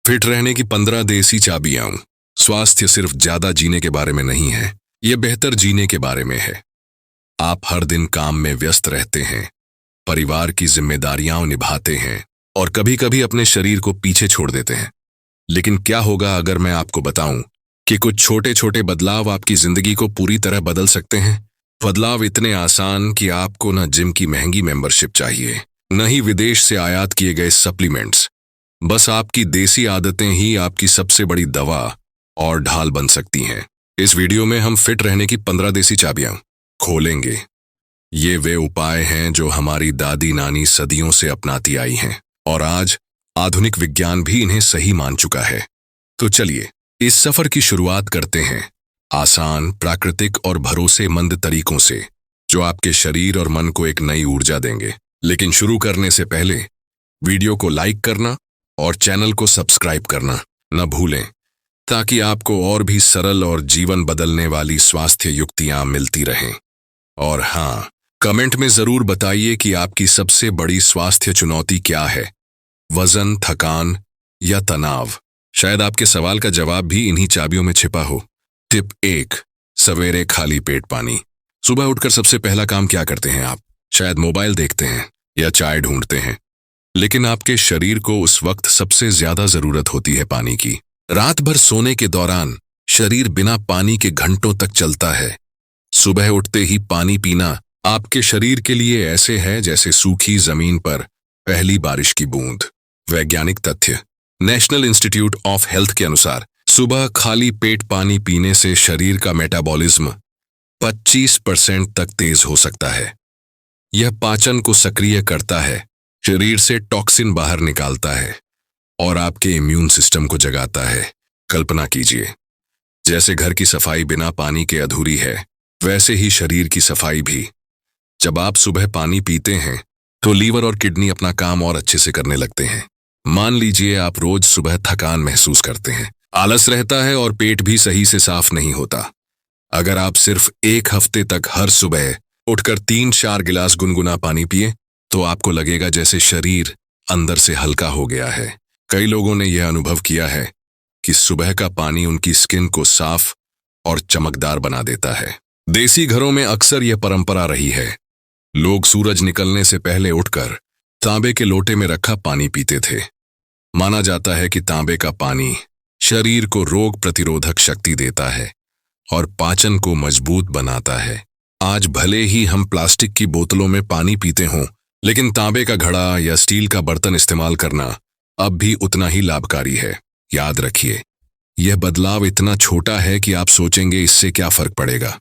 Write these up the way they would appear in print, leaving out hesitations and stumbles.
Fit रहने की 15 देसी चाबियां। स्वास्थ्य सिर्फ ज्यादा जीने के बारे में नहीं है, यह बेहतर जीने के बारे में है। आप हर दिन काम में व्यस्त रहते हैं, परिवार की जिम्मेदारियां निभाते हैं और कभी कभी अपने शरीर को पीछे छोड़ देते हैं। लेकिन क्या होगा अगर मैं आपको बताऊं कि कुछ छोटे छोटे बदलाव आपकी जिंदगी को पूरी तरह बदल सकते हैं। बदलाव इतने आसान कि आपको न जिम की महंगी मेंबरशिप चाहिए, न ही विदेश से आयात किए गए सप्लीमेंट्स। बस आपकी देसी आदतें ही आपकी सबसे बड़ी दवा और ढाल बन सकती हैं। इस वीडियो में हम फिट रहने की 15 देसी चाबियां खोलेंगे। ये वे उपाय हैं जो हमारी दादी नानी सदियों से अपनाती आई हैं और आज आधुनिक विज्ञान भी इन्हें सही मान चुका है। तो चलिए इस सफर की शुरुआत करते हैं, आसान, प्राकृतिक और भरोसेमंद तरीकों से, जो आपके शरीर और मन को एक नई ऊर्जा देंगे। लेकिन शुरू करने से पहले वीडियो को लाइक करना और चैनल को सब्सक्राइब करना न भूलें, ताकि आपको और भी सरल और जीवन बदलने वाली स्वास्थ्य युक्तियां मिलती रहें। और हाँ, कमेंट में जरूर बताइए कि आपकी सबसे बड़ी स्वास्थ्य चुनौती क्या है, वजन, थकान या तनाव। शायद आपके सवाल का जवाब भी इन्हीं चाबियों में छिपा हो। टिप 1, सवेरे खाली पेट पानी। सुबह उठकर सबसे पहला काम क्या करते हैं आप? शायद मोबाइल देखते हैं या चाय ढूंढते हैं, लेकिन आपके शरीर को उस वक्त सबसे ज्यादा जरूरत होती है पानी की। रात भर सोने के दौरान शरीर बिना पानी के घंटों तक चलता है। सुबह उठते ही पानी पीना आपके शरीर के लिए ऐसे है जैसे सूखी जमीन पर पहली बारिश की बूंद। वैज्ञानिक तथ्य, नेशनल इंस्टीट्यूट ऑफ हेल्थ के अनुसार सुबह खाली पेट पानी पीने से शरीर का मेटाबॉलिज्म 25% तक तेज हो सकता है। यह पाचन को सक्रिय करता है, शरीर से टॉक्सिन बाहर निकालता है और आपके इम्यून सिस्टम को जगाता है। कल्पना कीजिए, जैसे घर की सफाई बिना पानी के अधूरी है, वैसे ही शरीर की सफाई भी। जब आप सुबह पानी पीते हैं तो लीवर और किडनी अपना काम और अच्छे से करने लगते हैं। मान लीजिए आप रोज सुबह थकान महसूस करते हैं, आलस रहता है और पेट भी सही से साफ नहीं होता। अगर आप सिर्फ 1 हफ्ते तक हर सुबह उठकर 3-4 गिलास गुनगुना पानी पिए, तो आपको लगेगा जैसे शरीर अंदर से हल्का हो गया है। कई लोगों ने यह अनुभव किया है कि सुबह का पानी उनकी स्किन को साफ और चमकदार बना देता है। देसी घरों में अक्सर यह परंपरा रही है। लोग सूरज निकलने से पहले उठकर तांबे के लोटे में रखा पानी पीते थे। माना जाता है कि तांबे का पानी शरीर को रोग प्रतिरोधक शक्ति देता है और पाचन को मजबूत बनाता है। आज भले ही हम प्लास्टिक की बोतलों में पानी पीते हों, लेकिन तांबे का घड़ा या स्टील का बर्तन इस्तेमाल करना अब भी उतना ही लाभकारी है। याद रखिए, यह बदलाव इतना छोटा है कि आप सोचेंगे इससे क्या फर्क पड़ेगा,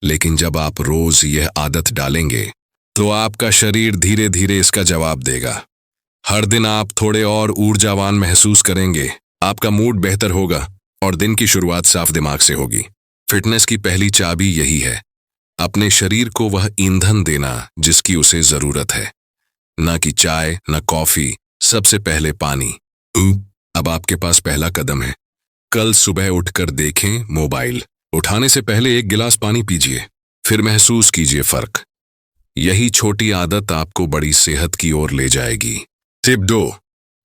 लेकिन जब आप रोज यह आदत डालेंगे तो आपका शरीर धीरे धीरे इसका जवाब देगा। हर दिन आप थोड़े और ऊर्जावान महसूस करेंगे, आपका मूड बेहतर होगा और दिन की शुरुआत साफ दिमाग से होगी। फिटनेस की पहली चाबी यही है, अपने शरीर को वह ईंधन देना जिसकी उसे जरूरत है। ना कि चाय, ना कॉफी, सबसे पहले पानी। अब आपके पास पहला कदम है। कल सुबह उठकर देखें, मोबाइल उठाने से पहले 1 गिलास पानी पीजिए, फिर महसूस कीजिए फर्क। यही छोटी आदत आपको बड़ी सेहत की ओर ले जाएगी। टिप 2,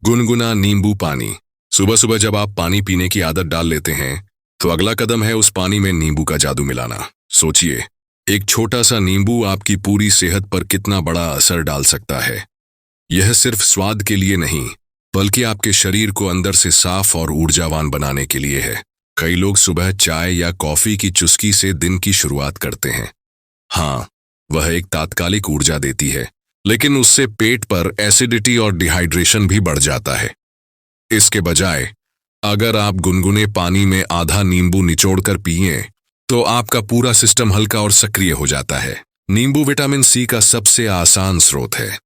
गुनगुना नींबू पानी। सुबह सुबह जब आप पानी पीने की आदत डाल लेते हैं तो अगला कदम है उस पानी में नींबू का जादू मिलाना। सोचिए, एक छोटा सा नींबू आपकी पूरी सेहत पर कितना बड़ा असर डाल सकता है। यह सिर्फ स्वाद के लिए नहीं, बल्कि आपके शरीर को अंदर से साफ और ऊर्जावान बनाने के लिए है। कई लोग सुबह चाय या कॉफी की चुस्की से दिन की शुरुआत करते हैं। हाँ, वह एक तात्कालिक ऊर्जा देती है, लेकिन उससे पेट पर एसिडिटी और डिहाइड्रेशन भी बढ़ जाता है। इसके बजाय अगर आप गुनगुने पानी में आधा नींबू निचोड़कर पिएं, तो आपका पूरा सिस्टम हल्का और सक्रिय हो जाता है। नींबू विटामिन सी का सबसे आसान स्रोत है।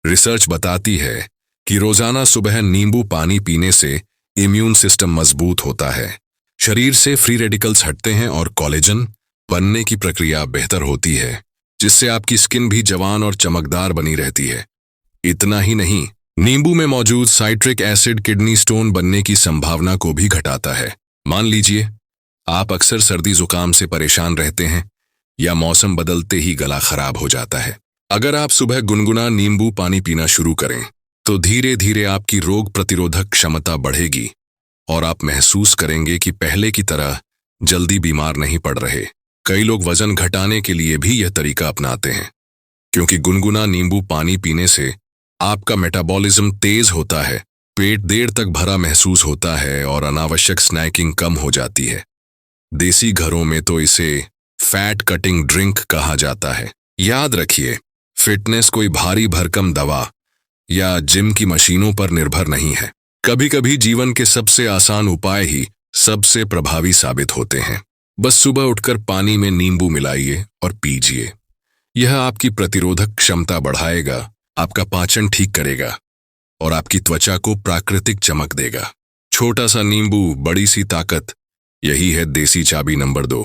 रिसर्च बताती है कि रोजाना सुबह नींबू पानी पीने से इम्यून सिस्टम मजबूत होता है, शरीर से फ्री रेडिकल्स हटते हैं और कोलेजन बनने की प्रक्रिया बेहतर होती है, जिससे आपकी स्किन भी जवान और चमकदार बनी रहती है। इतना ही नहीं, नींबू में मौजूद साइट्रिक एसिड किडनी स्टोन बनने की संभावना को भी घटाता है। मान लीजिए आप अक्सर सर्दी जुकाम से परेशान रहते हैं या मौसम बदलते ही गला खराब हो जाता है। अगर आप सुबह गुनगुना नींबू पानी पीना शुरू करें तो धीरे धीरे आपकी रोग प्रतिरोधक क्षमता बढ़ेगी और आप महसूस करेंगे कि पहले की तरह जल्दी बीमार नहीं पड़ रहे। कई लोग वजन घटाने के लिए भी यह तरीका अपनाते हैं, क्योंकि गुनगुना नींबू पानी पीने से आपका मेटाबॉलिज्म तेज होता है, पेट देर तक भरा महसूस होता है और अनावश्यक स्नैकिंग कम हो जाती है। देसी घरों में तो इसे फैट कटिंग ड्रिंक कहा जाता है। याद रखिए, फिटनेस कोई भारी भरकम दवा या जिम की मशीनों पर निर्भर नहीं है। कभी कभी जीवन के सबसे आसान उपाय ही सबसे प्रभावी साबित होते हैं। बस सुबह उठकर पानी में नींबू मिलाइए और पीजिए। यह आपकी प्रतिरोधक क्षमता बढ़ाएगा, आपका पाचन ठीक करेगा और आपकी त्वचा को प्राकृतिक चमक देगा। छोटा सा नींबू, बड़ी सी ताकत, यही है देसी चाबी नंबर 2।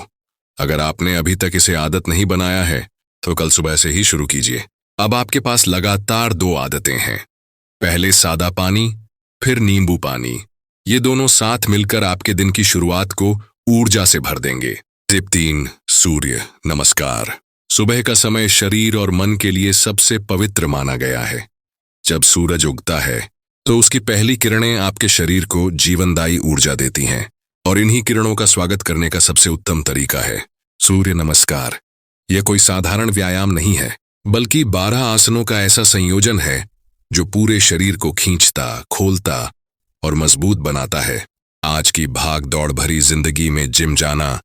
अगर आपने अभी तक इसे आदत नहीं बनाया है तो कल सुबह से ही शुरू कीजिए। अब आपके पास लगातार 2 आदतें हैं। पहले सादा पानी, फिर नींबू पानी। ये दोनों साथ मिलकर आपके दिन की शुरुआत को ऊर्जा से भर देंगे। टिप 3, सूर्य नमस्कार। सुबह का समय शरीर और मन के लिए सबसे पवित्र माना गया है। जब सूरज उगता है तो उसकी पहली किरणें आपके शरीर को जीवनदायी ऊर्जा देती हैं, और इन्हीं किरणों का स्वागत करने का सबसे उत्तम तरीका है सूर्य नमस्कार। यह कोई साधारण व्यायाम नहीं है, बल्कि 12 आसनों का ऐसा संयोजन है जो पूरे शरीर को खींचता, खोलता और मजबूत बनाता है। आज की भाग दौड़ भरी जिंदगी में जिम जाना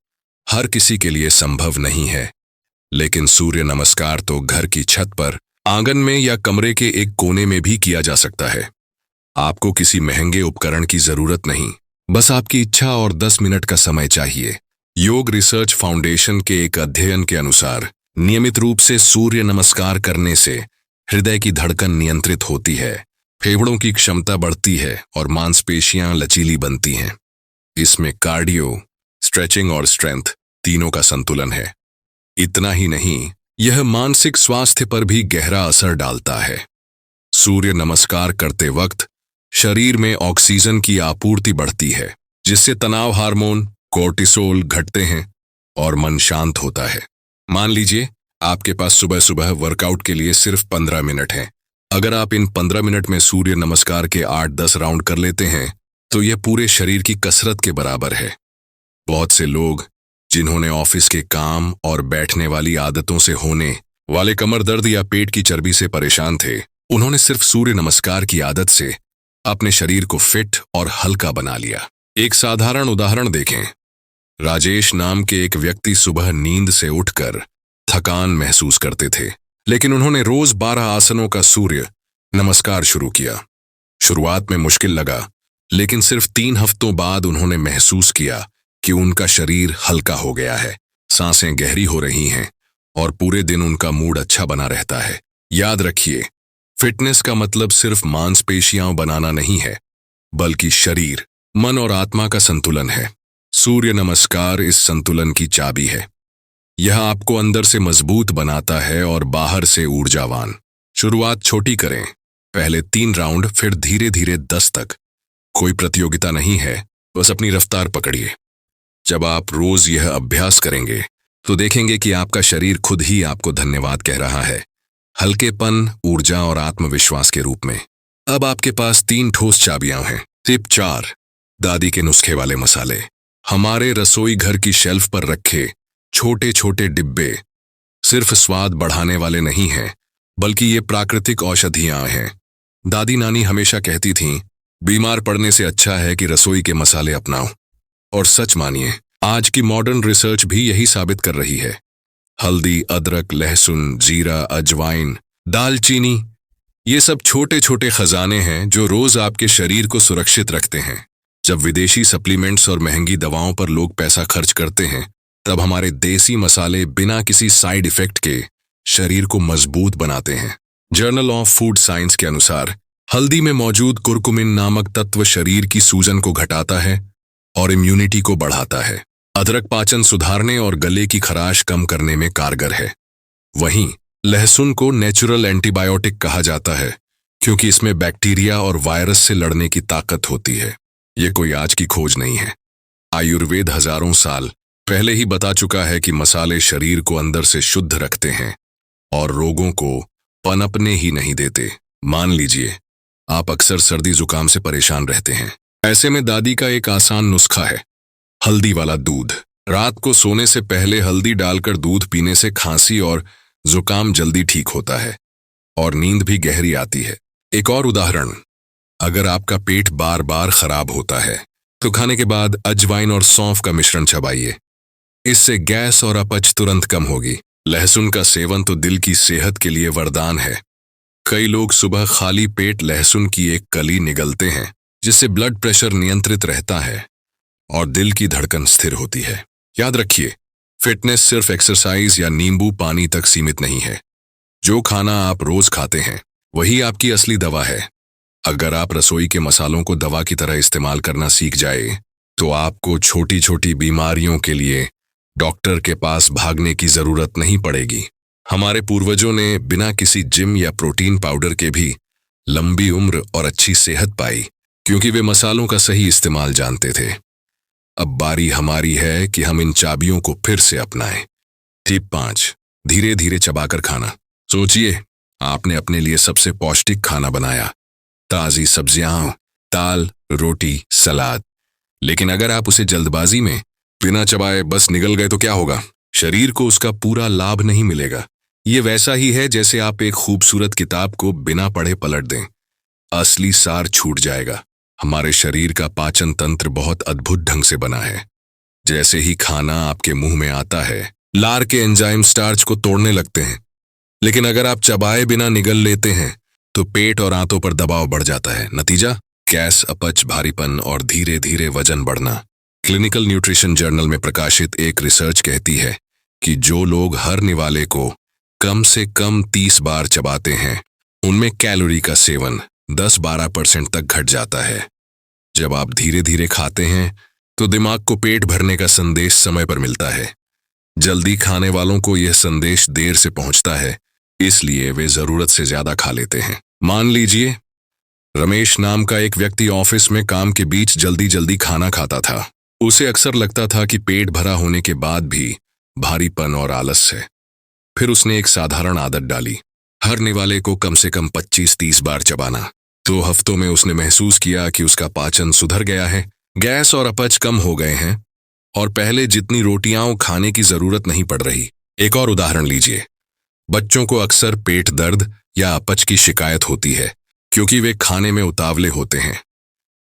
हर किसी के लिए संभव नहीं है, लेकिन सूर्य नमस्कार तो घर की छत पर, आंगन में या कमरे के एक कोने में भी किया जा सकता है। आपको किसी महंगे उपकरण की जरूरत नहीं, बस आपकी इच्छा और 10 मिनट का समय चाहिए। योग रिसर्च फाउंडेशन के एक अध्ययन के अनुसार नियमित रूप से सूर्य नमस्कार करने से हृदय की धड़कन नियंत्रित होती है, फेफड़ों की क्षमता बढ़ती है और मांसपेशियां लचीली बनती हैं। इसमें कार्डियो, स्ट्रेचिंग और स्ट्रेंथ तीनों का संतुलन है। इतना ही नहीं, यह मानसिक स्वास्थ्य पर भी गहरा असर डालता है। सूर्य नमस्कार करते वक्त शरीर में ऑक्सीजन की आपूर्ति बढ़ती है, जिससे तनाव हार्मोन कोर्टिसोल घटते हैं और मन शांत होता है। मान लीजिए आपके पास सुबह सुबह वर्कआउट के लिए सिर्फ 15 मिनट हैं। अगर आप इन 15 मिनट में सूर्य नमस्कार के 8-10 राउंड कर लेते हैं तो यह पूरे शरीर की कसरत के बराबर है। बहुत से लोग जिन्होंने ऑफिस के काम और बैठने वाली आदतों से होने वाले कमर दर्द या पेट की चर्बी से परेशान थे, उन्होंने सिर्फ सूर्य नमस्कार की आदत से अपने शरीर को फिट और हल्का बना लिया। एक साधारण उदाहरण देखें। राजेश नाम के एक व्यक्ति सुबह नींद से उठकर थकान महसूस करते थे, लेकिन उन्होंने रोज 12 आसनों का सूर्य नमस्कार शुरू किया। शुरुआत में मुश्किल लगा, लेकिन सिर्फ 3 हफ्तों बाद उन्होंने महसूस किया कि उनका शरीर हल्का हो गया है, सांसें गहरी हो रही हैं और पूरे दिन उनका मूड अच्छा बना रहता है। याद रखिए, फिटनेस का मतलब सिर्फ मांसपेशियां बनाना नहीं है, बल्कि शरीर, मन और आत्मा का संतुलन है। सूर्य नमस्कार इस संतुलन की चाबी है। यह आपको अंदर से मजबूत बनाता है और बाहर से ऊर्जावान। शुरुआत छोटी करें, पहले 3 राउंड, फिर धीरे धीरे 10 तक। कोई प्रतियोगिता नहीं है, बस अपनी रफ्तार पकड़िए। जब आप रोज यह अभ्यास करेंगे तो देखेंगे कि आपका शरीर खुद ही आपको धन्यवाद कह रहा है, हल्केपन, ऊर्जा और आत्मविश्वास के रूप में। अब आपके पास 3 ठोस चाबियां हैं। टिप 4, दादी के नुस्खे वाले मसाले। हमारे रसोई घर की शेल्फ पर रखे छोटे छोटे डिब्बे सिर्फ स्वाद बढ़ाने वाले नहीं हैं, बल्कि ये प्राकृतिक औषधियां हैं। दादी नानी हमेशा कहती थीं, बीमार पड़ने से अच्छा है कि रसोई के मसाले अपनाओ। और सच मानिए, आज की मॉडर्न रिसर्च भी यही साबित कर रही है। हल्दी, अदरक, लहसुन, जीरा, अजवाइन, दालचीनी, ये सब छोटे छोटे खजाने हैं जो रोज आपके शरीर को सुरक्षित रखते हैं। जब विदेशी सप्लीमेंट्स और महंगी दवाओं पर लोग पैसा खर्च करते हैं, तब हमारे देसी मसाले बिना किसी साइड इफेक्ट के शरीर को मजबूत बनाते हैं। जर्नल ऑफ फूड साइंस के अनुसार हल्दी में मौजूद कुर्कुमिन नामक तत्व शरीर की सूजन को घटाता है और इम्यूनिटी को बढ़ाता है। अदरक पाचन सुधारने और गले की खराश कम करने में कारगर है। वहीं लहसुन को नेचुरल एंटीबायोटिक कहा जाता है, क्योंकि इसमें बैक्टीरिया और वायरस से लड़ने की ताकत होती है। ये कोई आज की खोज नहीं है। आयुर्वेद हजारों साल पहले ही बता चुका है कि मसाले शरीर को अंदर से शुद्ध रखते हैं और रोगों को पनपने ही नहीं देते। मान लीजिए आप अक्सर सर्दी जुकाम से परेशान रहते हैं। ऐसे में दादी का एक आसान नुस्खा है, हल्दी वाला दूध। रात को सोने से पहले हल्दी डालकर दूध पीने से खांसी और जुकाम जल्दी ठीक होता है और नींद भी गहरी आती है। एक और उदाहरण, अगर आपका पेट बार बार खराब होता है तो खाने के बाद अजवाइन और सौंफ का मिश्रण चबाइए। इससे गैस और अपच तुरंत कम होगी। लहसुन का सेवन तो दिल की सेहत के लिए वरदान है। कई लोग सुबह खाली पेट लहसुन की एक कली निगलते हैं, जिससे ब्लड प्रेशर नियंत्रित रहता है और दिल की धड़कन स्थिर होती है। याद रखिए, फिटनेस सिर्फ एक्सरसाइज या नींबू पानी तक सीमित नहीं है। जो खाना आप रोज खाते हैं वही आपकी असली दवा है। अगर आप रसोई के मसालों को दवा की तरह इस्तेमाल करना सीख जाए तो आपको छोटी छोटी बीमारियों के लिए डॉक्टर के पास भागने की जरूरत नहीं पड़ेगी। हमारे पूर्वजों ने बिना किसी जिम या प्रोटीन पाउडर के भी लंबी उम्र और अच्छी सेहत पाई, क्योंकि वे मसालों का सही इस्तेमाल जानते थे। अब बारी हमारी है कि हम इन चाबियों को फिर से अपनाएं। टिप 5, धीरे धीरे चबाकर खाना। सोचिए, आपने अपने लिए सबसे पौष्टिक खाना बनाया, ताजी सब्जियां, दाल, रोटी, सलाद। लेकिन अगर आप उसे जल्दबाजी में बिना चबाए बस निगल गए तो क्या होगा? शरीर को उसका पूरा लाभ नहीं मिलेगा। ये वैसा ही है जैसे आप एक खूबसूरत किताब को बिना पढ़े पलट दें। असली सार छूट जाएगा। हमारे शरीर का पाचन तंत्र बहुत अद्भुत ढंग से बना है। जैसे ही खाना आपके मुंह में आता है, लार के एंजाइम स्टार्च को तोड़ने लगते हैं। लेकिन अगर आप चबाए बिना निगल लेते हैं तो पेट और आंतों पर दबाव बढ़ जाता है। नतीजा, गैस, अपच, भारीपन और धीरे धीरे वजन बढ़ना। क्लिनिकल न्यूट्रिशन जर्नल में प्रकाशित एक रिसर्च कहती है कि जो लोग हर निवाले को कम से कम 30 बार चबाते हैं, उनमें कैलोरी का सेवन 10-12% तक घट जाता है। जब आप धीरे धीरे खाते हैं तो दिमाग को पेट भरने का संदेश समय पर मिलता है। जल्दी खाने वालों को यह संदेश देर से पहुंचता है, इसलिए वे जरूरत से ज्यादा खा लेते हैं। मान लीजिए, रमेश नाम का एक व्यक्ति ऑफिस में काम के बीच जल्दी जल्दी खाना खाता था। उसे अक्सर लगता था कि पेट भरा होने के बाद भी भारीपन और आलस है। फिर उसने एक साधारण आदत डाली, हर निवाले को कम से कम 25-30 बार चबाना। 2 हफ्तों में उसने महसूस किया कि उसका पाचन सुधर गया है, गैस और अपच कम हो गए हैं और पहले जितनी रोटियां खाने की जरूरत नहीं पड़ रही। एक और उदाहरण लीजिए, बच्चों को अक्सर पेट दर्द या अपच की शिकायत होती है क्योंकि वे खाने में उतावले होते हैं।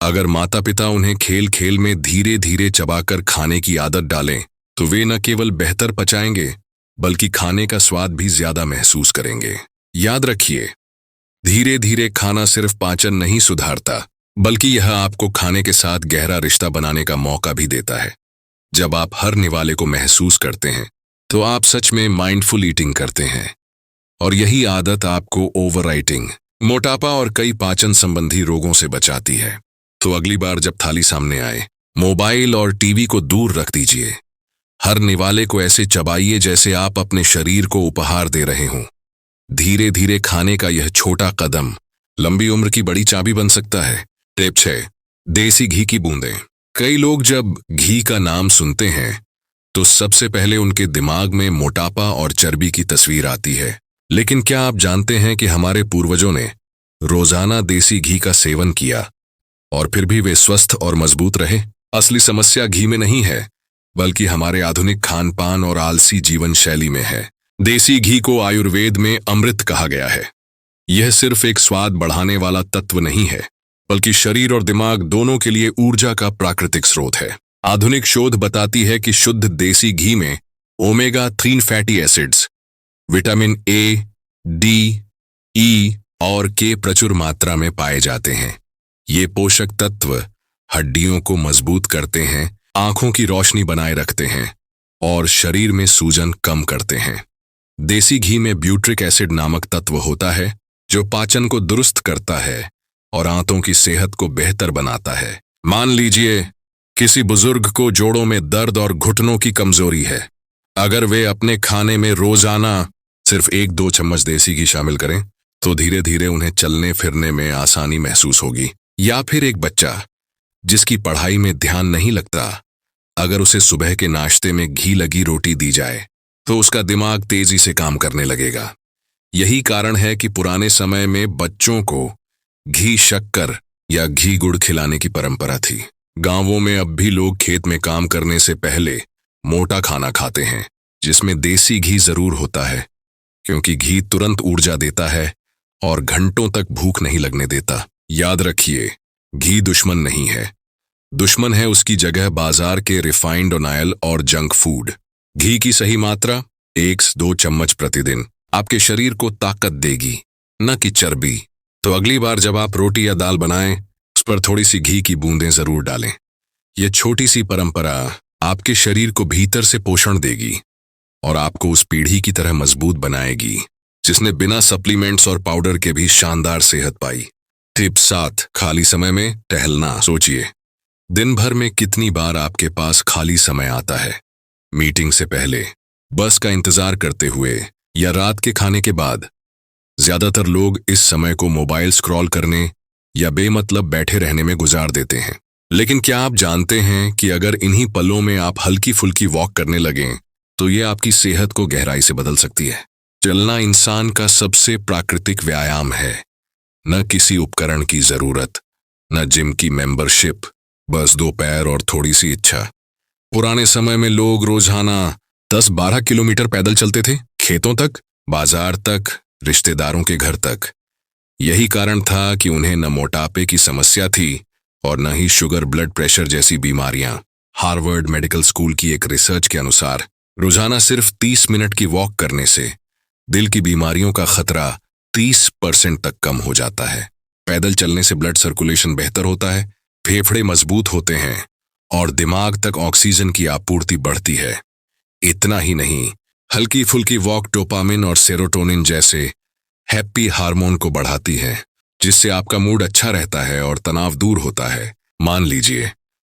अगर माता पिता उन्हें खेल खेल में धीरे धीरे चबाकर खाने की आदत डालें तो वे न केवल बेहतर पचाएंगे बल्कि खाने का स्वाद भी ज्यादा महसूस करेंगे। याद रखिए, धीरे धीरे खाना सिर्फ पाचन नहीं सुधारता, बल्कि यह आपको खाने के साथ गहरा रिश्ता बनाने का मौका भी देता है। जब आप हर निवाले को महसूस करते हैं तो आप सच में माइंडफुल ईटिंग करते हैं, और यही आदत आपको ओवर ईटिंग, मोटापा और कई पाचन संबंधी रोगों से बचाती है। तो अगली बार जब थाली सामने आए, मोबाइल और टीवी को दूर रख दीजिए। हर निवाले को ऐसे चबाइए जैसे आप अपने शरीर को उपहार दे रहे हों। धीरे धीरे खाने का यह छोटा कदम लंबी उम्र की बड़ी चाबी बन सकता है। टिप 6, देसी घी की बूंदें। कई लोग जब घी का नाम सुनते हैं तो सबसे पहले उनके दिमाग में मोटापा और चर्बी की तस्वीर आती है। लेकिन क्या आप जानते हैं कि हमारे पूर्वजों ने रोजाना देसी घी का सेवन किया और फिर भी वे स्वस्थ और मजबूत रहे? असली समस्या घी में नहीं है, बल्कि हमारे आधुनिक खान पान और आलसी जीवन शैली में है। देसी घी को आयुर्वेद में अमृत कहा गया है। यह सिर्फ एक स्वाद बढ़ाने वाला तत्व नहीं है, बल्कि शरीर और दिमाग दोनों के लिए ऊर्जा का प्राकृतिक स्रोत है। आधुनिक शोध बताती है कि शुद्ध देसी घी में omega 3 fatty acids, vitamin A, D, E और के प्रचुर मात्रा में पाए जाते हैं। ये पोषक तत्व हड्डियों को मजबूत करते हैं, आंखों की रोशनी बनाए रखते हैं और शरीर में सूजन कम करते हैं। देसी घी में ब्यूट्रिक एसिड नामक तत्व होता है जो पाचन को दुरुस्त करता है और आंतों की सेहत को बेहतर बनाता है। मान लीजिए किसी बुजुर्ग को जोड़ों में दर्द और घुटनों की कमजोरी है। अगर वे अपने खाने में रोजाना सिर्फ 1-2 चम्मच देसी घी शामिल करें तो धीरे धीरे उन्हें चलने फिरने में आसानी महसूस होगी। या फिर एक बच्चा जिसकी पढ़ाई में ध्यान नहीं लगता, अगर उसे सुबह के नाश्ते में घी लगी रोटी दी जाए तो उसका दिमाग तेजी से काम करने लगेगा। यही कारण है कि पुराने समय में बच्चों को घी, शक्कर या घी गुड़ खिलाने की परंपरा थी। गांवों में अब भी लोग खेत में काम करने से पहले मोटा खाना खाते हैं, जिसमें देसी घी जरूर होता है, क्योंकि घी तुरंत ऊर्जा देता है और घंटों तक भूख नहीं लगने देता। याद रखिए, घी दुश्मन नहीं है। दुश्मन है उसकी जगह बाजार के रिफाइंड ऑयल और जंक फूड। घी की सही मात्रा 1 से 2 चम्मच प्रतिदिन आपके शरीर को ताकत देगी, न कि चर्बी। तो अगली बार जब आप रोटी या दाल बनाएं, उस पर थोड़ी सी घी की बूंदें जरूर डालें। यह छोटी सी परंपरा आपके शरीर को भीतर से पोषण देगी और आपको उस पीढ़ी की तरह मजबूत बनाएगी जिसने बिना सप्लीमेंट्स और पाउडर के भी शानदार सेहत पाई। टिप 7, खाली समय में टहलना। सोचिए, दिन भर में कितनी बार आपके पास खाली समय आता है? मीटिंग से पहले, बस का इंतजार करते हुए या रात के खाने के बाद। ज्यादातर लोग इस समय को मोबाइल स्क्रॉल करने या बेमतलब बैठे रहने में गुजार देते हैं। लेकिन क्या आप जानते हैं कि अगर इन्हीं पलों में आप हल्की फुल्की वॉक करने लगें तो ये आपकी सेहत को गहराई से बदल सकती है। चलना इंसान का सबसे प्राकृतिक व्यायाम है। न किसी उपकरण की जरूरत, न जिम की मेंबरशिप, बस 2 पैर और थोड़ी सी इच्छा। पुराने समय में लोग रोजाना 10-12 किलोमीटर पैदल चलते थे, खेतों तक, बाजार तक, रिश्तेदारों के घर तक। यही कारण था कि उन्हें न मोटापे की समस्या थी और न ही शुगर ब्लड प्रेशर जैसी बीमारियां। हार्वर्ड मेडिकल स्कूल की एक रिसर्च के अनुसार रोजाना सिर्फ 30 मिनट की वॉक करने से दिल की बीमारियों का खतरा 30% तक कम हो जाता है। पैदल चलने से ब्लड सर्कुलेशन बेहतर होता है, फेफड़े मजबूत होते हैं और दिमाग तक ऑक्सीजन की आपूर्ति बढ़ती है। इतना ही नहीं, हल्की फुल्की वॉक डोपामिन और सेरोटोनिन जैसे हैप्पी हार्मोन को बढ़ाती है, जिससे आपका मूड अच्छा रहता है और तनाव दूर होता है। मान लीजिए,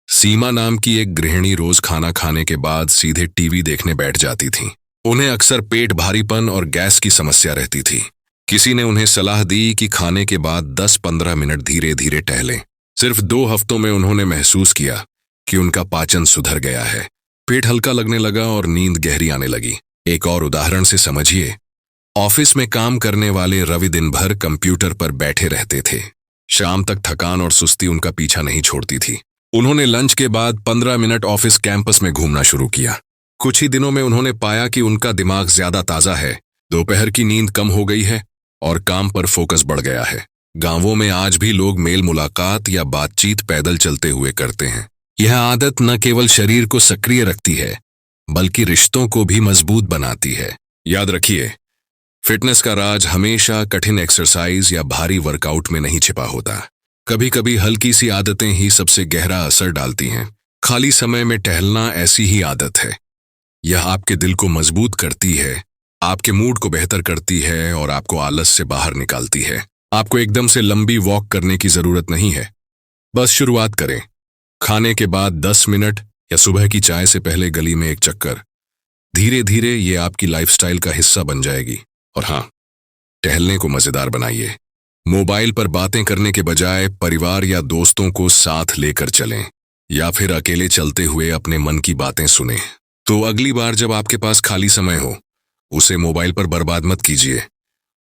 सीमा नाम की एक गृहिणी रोज खाना खाने के बाद सीधे टीवी देखने बैठ जाती थी। उन्हें अक्सर पेट भारीपन और गैस की समस्या रहती थी। किसी ने उन्हें सलाह दी कि खाने के बाद 10-15 मिनट धीरे धीरे टहलें। सिर्फ 2 हफ्तों में उन्होंने महसूस किया कि उनका पाचन सुधर गया है, पेट हल्का लगने लगा और नींद गहरी आने लगी। एक और उदाहरण से समझिए, ऑफिस में काम करने वाले रवि दिन भर कंप्यूटर पर बैठे रहते थे। शाम तक थकान और सुस्ती उनका पीछा नहीं छोड़ती थी। उन्होंने लंच के बाद 15 मिनट ऑफिस कैंपस में घूमना शुरू किया। कुछ ही दिनों में उन्होंने पाया कि उनका दिमाग ज्यादा ताजा है, दोपहर की नींद कम हो गई है और काम पर फोकस बढ़ गया है। गांवों में आज भी लोग मेल मुलाकात या बातचीत पैदल चलते हुए करते हैं। यह आदत न केवल शरीर को सक्रिय रखती है, बल्कि रिश्तों को भी मजबूत बनाती है। याद रखिए, फिटनेस का राज हमेशा कठिन एक्सरसाइज या भारी वर्कआउट में नहीं छिपा होता। कभी कभी हल्की सी आदतें ही सबसे गहरा असर डालती हैं। खाली समय में टहलना ऐसी ही आदत है। यह आपके दिल को मजबूत करती है, आपके मूड को बेहतर करती है और आपको आलस से बाहर निकालती है। आपको एकदम से लंबी वॉक करने की जरूरत नहीं है। बस शुरुआत करें। खाने के बाद 10 मिनट या सुबह की चाय से पहले गली में एक चक्कर। धीरे धीरे ये आपकी लाइफस्टाइल का हिस्सा बन जाएगी। और हाँ, टहलने को मजेदार बनाइए। मोबाइल पर बातें करने के बजाय परिवार या दोस्तों को साथ लेकर चलें, या फिर अकेले चलते हुए अपने मन की बातें सुनें। तो अगली बार जब आपके पास खाली समय हो, उसे मोबाइल पर बर्बाद मत कीजिए।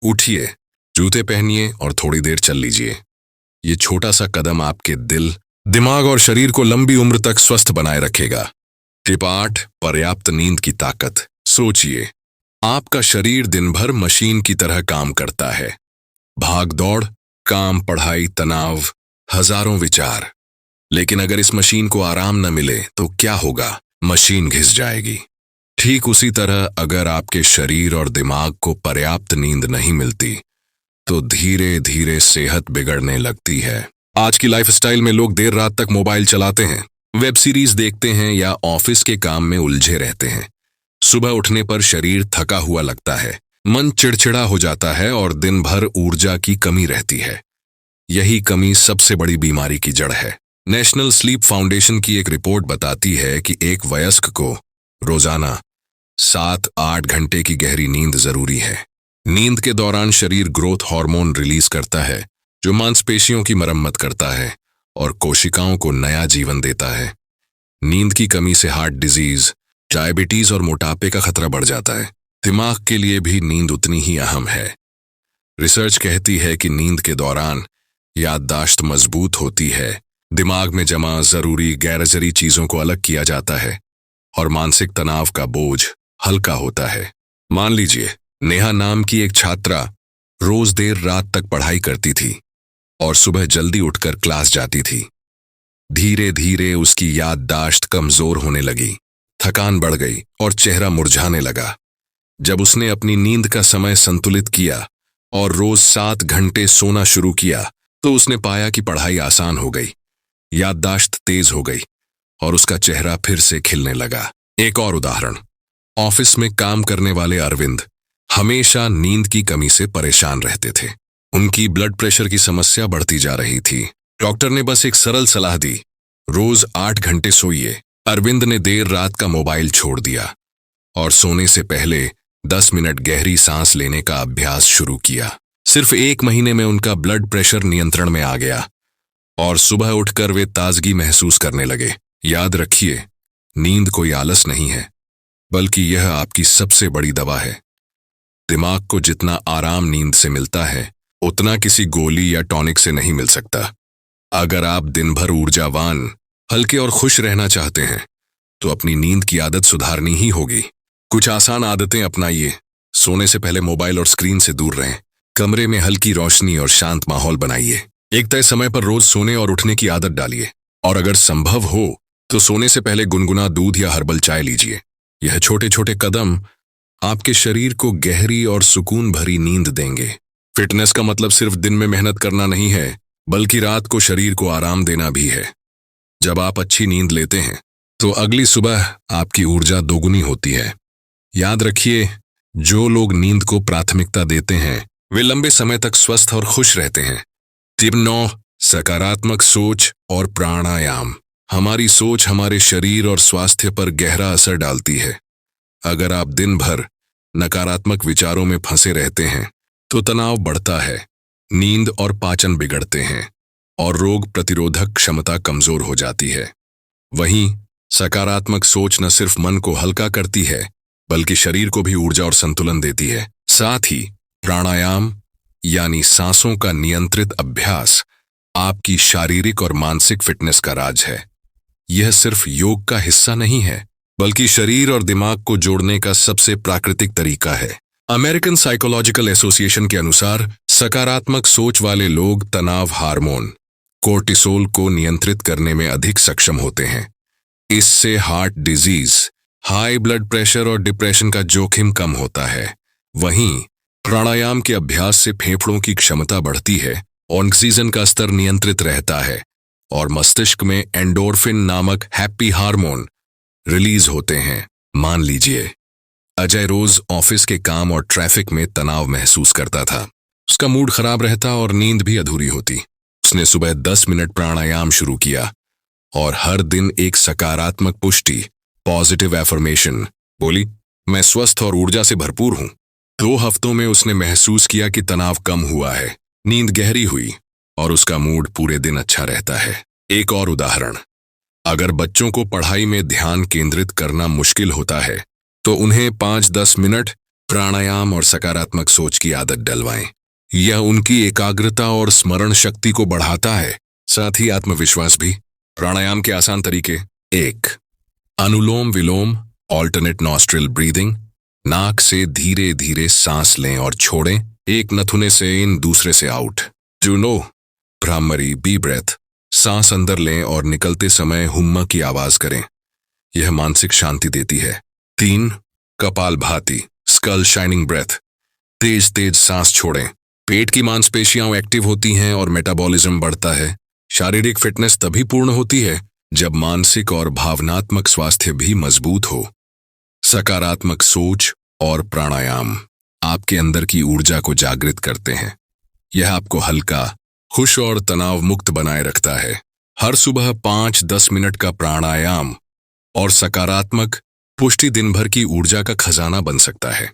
उठिए, जूते पहनिए और थोड़ी देर चल लीजिए। ये छोटा सा कदम आपके दिल, दिमाग और शरीर को लंबी उम्र तक स्वस्थ बनाए रखेगा। टिप 8, पर्याप्त नींद की ताकत। सोचिए, आपका शरीर दिन भर मशीन की तरह काम करता है। भाग दौड़, काम, पढ़ाई, तनाव, हजारों विचार। लेकिन अगर इस मशीन को आराम न मिले तो क्या होगा? मशीन घिस जाएगी। ठीक उसी तरह अगर आपके शरीर और दिमाग को पर्याप्त नींद नहीं मिलती तो धीरे धीरे सेहत बिगड़ने लगती है। आज की लाइफस्टाइल में लोग देर रात तक मोबाइल चलाते हैं, वेब सीरीज देखते हैं या ऑफिस के काम में उलझे रहते हैं। सुबह उठने पर शरीर थका हुआ लगता है, मन चिड़चिड़ा हो जाता है और दिन भर ऊर्जा की कमी रहती है। यही कमी सबसे बड़ी बीमारी की जड़ है। नेशनल स्लीप फाउंडेशन की एक रिपोर्ट बताती है कि एक वयस्क को रोजाना 7-8 घंटे की गहरी नींद जरूरी है। नींद के दौरान शरीर ग्रोथ हार्मोन रिलीज करता है, जो मांसपेशियों की मरम्मत करता है और कोशिकाओं को नया जीवन देता है। नींद की कमी से हार्ट डिजीज, डायबिटीज और मोटापे का खतरा बढ़ जाता है। दिमाग के लिए भी नींद उतनी ही अहम है। रिसर्च कहती है कि नींद के दौरान याददाश्त मजबूत होती है, दिमाग में जमा जरूरी गैरजरूरी चीजों को अलग किया जाता है और मानसिक तनाव का बोझ हल्का होता है। मान लीजिए, नेहा नाम की एक छात्रा रोज देर रात तक पढ़ाई करती थी और सुबह जल्दी उठकर क्लास जाती थी। धीरे धीरे उसकी याददाश्त कमजोर होने लगी, थकान बढ़ गई और चेहरा मुरझाने लगा। जब उसने अपनी नींद का समय संतुलित किया और रोज 7 घंटे सोना शुरू किया, तो उसने पाया कि पढ़ाई आसान हो गई, याददाश्त तेज हो गई और उसका चेहरा फिर से खिलने लगा। एक और उदाहरण, ऑफिस में काम करने वाले अरविंद हमेशा नींद की कमी से परेशान रहते थे। उनकी ब्लड प्रेशर की समस्या बढ़ती जा रही थी। डॉक्टर ने बस एक सरल सलाह दी, रोज 8 घंटे सोइए। अरविंद ने देर रात का मोबाइल छोड़ दिया और सोने से पहले 10 मिनट गहरी सांस लेने का अभ्यास शुरू किया। सिर्फ 1 महीने में उनका ब्लड प्रेशर नियंत्रण में आ गया और सुबह उठकर वे ताजगी महसूस करने लगे। याद रखिए, नींद कोई आलस नहीं है, बल्कि यह आपकी सबसे बड़ी दवा है। दिमाग को जितना आराम नींद से मिलता है, उतना किसी गोली या टॉनिक से नहीं मिल सकता। अगर आप दिन भर ऊर्जावान, हल्के और खुश रहना चाहते हैं, तो अपनी नींद की आदत सुधारनी ही होगी। कुछ आसान आदतें अपनाइए। सोने से पहले मोबाइल और स्क्रीन से दूर रहें। कमरे में हल्की रोशनी और शांत माहौल बनाइए। एक तय समय पर रोज सोने और उठने की आदत डालिए और अगर संभव हो तो सोने से पहले गुनगुना दूध या हर्बल चाय लीजिए। यह छोटे छोटे कदम आपके शरीर को गहरी और सुकून भरी नींद देंगे। फिटनेस का मतलब सिर्फ दिन में मेहनत करना नहीं है, बल्कि रात को शरीर को आराम देना भी है। जब आप अच्छी नींद लेते हैं, तो अगली सुबह आपकी ऊर्जा दोगुनी होती है। याद रखिए, जो लोग नींद को प्राथमिकता देते हैं, वे लंबे समय तक स्वस्थ और खुश रहते हैं। टिप 9, सकारात्मक सोच और प्राणायाम। हमारी सोच हमारे शरीर और स्वास्थ्य पर गहरा असर डालती है। अगर आप दिन भर नकारात्मक विचारों में फंसे रहते हैं, तो तनाव बढ़ता है, नींद और पाचन बिगड़ते हैं और रोग प्रतिरोधक क्षमता कमजोर हो जाती है। वहीं सकारात्मक सोच न सिर्फ मन को हल्का करती है, बल्कि शरीर को भी ऊर्जा और संतुलन देती है। साथ ही प्राणायाम यानी सांसों का नियंत्रित अभ्यास आपकी शारीरिक और मानसिक फिटनेस का राज है। यह सिर्फ योग का हिस्सा नहीं है, बल्कि शरीर और दिमाग को जोड़ने का सबसे प्राकृतिक तरीका है। अमेरिकन साइकोलॉजिकल एसोसिएशन के अनुसार सकारात्मक सोच वाले लोग तनाव हार्मोन कोर्टिसोल को नियंत्रित करने में अधिक सक्षम होते हैं। इससे heart disease, high blood pressure और डिप्रेशन का जोखिम कम होता है। वहीं प्राणायाम के अभ्यास से फेफड़ों की क्षमता बढ़ती है, ऑक्सीजन का स्तर नियंत्रित रहता है और मस्तिष्क में एंडोर्फिन नामक हैप्पी हार्मोन रिलीज होते हैं। मान लीजिए, अजय रोज ऑफिस के काम और ट्रैफिक में तनाव महसूस करता था। उसका मूड खराब रहता और नींद भी अधूरी होती। उसने सुबह 10 मिनट प्राणायाम शुरू किया और हर दिन एक सकारात्मक पुष्टि, पॉजिटिव एफर्मेशन बोली, मैं स्वस्थ और ऊर्जा से भरपूर हूं। 2 हफ्तों में उसने महसूस किया कि तनाव कम हुआ है, नींद गहरी हुई और उसका मूड पूरे दिन अच्छा रहता है। एक और उदाहरण, अगर बच्चों को पढ़ाई में ध्यान केंद्रित करना मुश्किल होता है, तो उन्हें 5-10 मिनट प्राणायाम और सकारात्मक सोच की आदत डलवाएं। यह उनकी एकाग्रता और स्मरण शक्ति को बढ़ाता है, साथ ही आत्मविश्वास भी। प्राणायाम के आसान तरीके: 1. अनुलोम विलोम ऑल्टरनेट नॉस्ट्रिल ब्रीदिंग। नाक से धीरे धीरे सांस लें और छोड़ें, एक नथुने से इन, दूसरे से आउट। 2. Bhramari B breath. सांस अंदर लें और निकलते समय हुम्मा की आवाज करें, यह मानसिक शांति देती है। 3. Kapalbhati skull shining breath. तेज तेज सांस छोड़ें, पेट की मांसपेशियां एक्टिव होती हैं और मेटाबॉलिज्म बढ़ता है। शारीरिक फिटनेस तभी पूर्ण होती है जब मानसिक और भावनात्मक स्वास्थ्य भी मजबूत हो। सकारात्मक सोच और प्राणायाम आपके अंदर की ऊर्जा को जागृत करते हैं। यह आपको हल्का, खुश और तनाव मुक्त बनाए रखता है। हर सुबह 5-10 मिनट का प्राणायाम और सकारात्मक पुष्टि दिन भर की ऊर्जा का खजाना बन सकता है।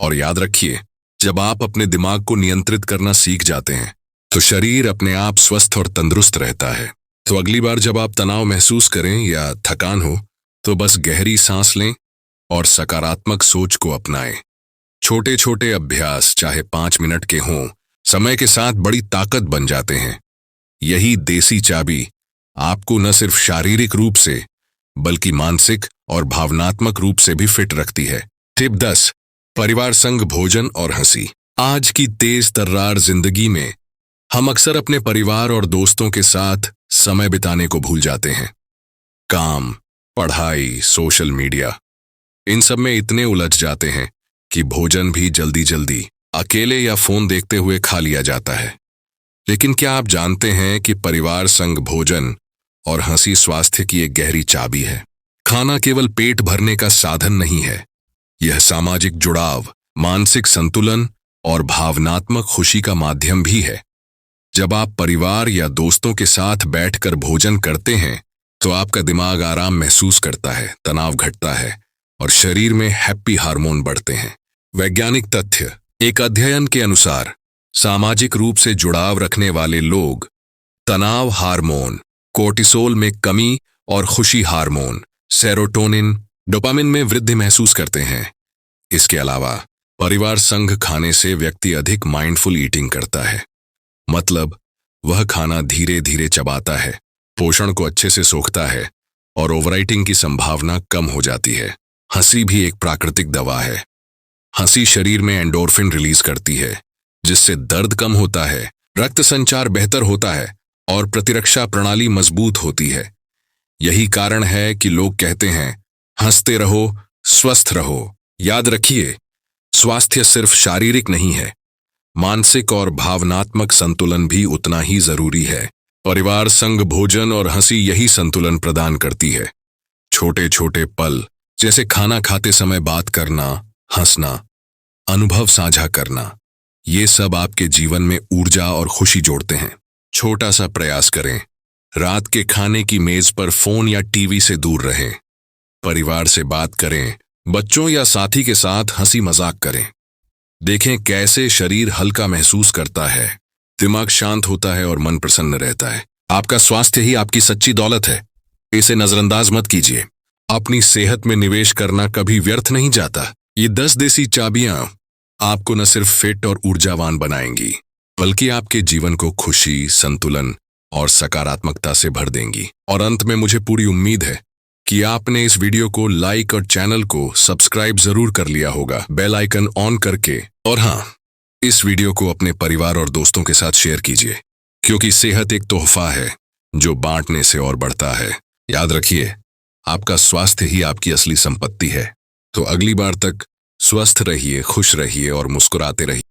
और याद रखिए, जब आप अपने दिमाग को नियंत्रित करना सीख जाते हैं, तो शरीर अपने आप स्वस्थ और तंदुरुस्त रहता है। तो अगली बार जब आप तनाव महसूस करें या थकान हो, तो बस गहरी सांस लें और सकारात्मक सोच को अपनाएं। छोटे छोटे अभ्यास, चाहे 5 मिनट के हों, समय के साथ बड़ी ताकत बन जाते हैं। यही देसी चाबी आपको न सिर्फ शारीरिक रूप से बल्कि मानसिक और भावनात्मक रूप से भी फिट रखती है। टिप 10, परिवार संग भोजन और हंसी। आज की तेज तर्रार जिंदगी में हम अक्सर अपने परिवार और दोस्तों के साथ समय बिताने को भूल जाते हैं। काम, पढ़ाई, सोशल मीडिया, इन सब में इतने उलझ जाते हैं कि भोजन भी जल्दी जल्दी अकेले या फोन देखते हुए खा लिया जाता है। लेकिन क्या आप जानते हैं कि परिवार संग भोजन और हंसी स्वास्थ्य की एक गहरी चाबी है। खाना केवल पेट भरने का साधन नहीं है, यह सामाजिक जुड़ाव, मानसिक संतुलन और भावनात्मक खुशी का माध्यम भी है। जब आप परिवार या दोस्तों के साथ बैठकर भोजन करते हैं तो आपका दिमाग आराम महसूस करता है, तनाव घटता है और शरीर में हैप्पी हार्मोन बढ़ते हैं। वैज्ञानिक तथ्य, एक अध्ययन के अनुसार सामाजिक रूप से जुड़ाव रखने वाले लोग तनाव हार्मोन, कोर्टिसोल में कमी और खुशी हार्मोन, सेरोटोनिन, डोपामिन में वृद्धि महसूस करते हैं। इसके अलावा परिवार संग खाने से व्यक्ति अधिक माइंडफुल ईटिंग करता है, मतलब वह खाना धीरे धीरे चबाता है, पोषण को अच्छे से सोखता है और ओवरईटिंग की संभावना कम हो जाती है। हंसी भी एक प्राकृतिक दवा है। हंसी शरीर में एंडोर्फिन रिलीज करती है, जिससे दर्द कम होता है, रक्त संचार बेहतर होता है और प्रतिरक्षा प्रणाली मजबूत होती है। यही कारण है कि लोग कहते हैं, हंसते रहो, स्वस्थ रहो। याद रखिए, स्वास्थ्य सिर्फ शारीरिक नहीं है, मानसिक और भावनात्मक संतुलन भी उतना ही जरूरी है। परिवार संग भोजन और हंसी यही संतुलन प्रदान करती है। छोटे छोटे पल जैसे खाना खाते समय बात करना, हंसना, अनुभव साझा करना, ये सब आपके जीवन में ऊर्जा और खुशी जोड़ते हैं। छोटा सा प्रयास करें, रात के खाने की मेज पर फोन या टीवी से दूर रहें, परिवार से बात करें, बच्चों या साथी के साथ हंसी मजाक करें। देखें कैसे शरीर हल्का महसूस करता है, दिमाग शांत होता है और मन प्रसन्न रहता है। आपका स्वास्थ्य ही आपकी सच्ची दौलत है, इसे नजरअंदाज मत कीजिए। अपनी सेहत में निवेश करना कभी व्यर्थ नहीं जाता। ये 10 देसी चाबियां आपको न सिर्फ फिट और ऊर्जावान बनाएंगी, बल्कि आपके जीवन को खुशी, संतुलन और सकारात्मकता से भर देंगी। और अंत में मुझे पूरी उम्मीद है कि आपने इस वीडियो को लाइक और चैनल को सब्सक्राइब जरूर कर लिया होगा, बेल आइकन ऑन करके। और हाँ, इस वीडियो को अपने परिवार और दोस्तों के साथ शेयर कीजिए, क्योंकि सेहत एक तोहफा है जो बांटने से और बढ़ता है। याद रखिए, आपका स्वास्थ्य ही आपकी असली संपत्ति है। तो अगली बार तक स्वस्थ रहिए, खुश रहिए और मुस्कुराते रहिए।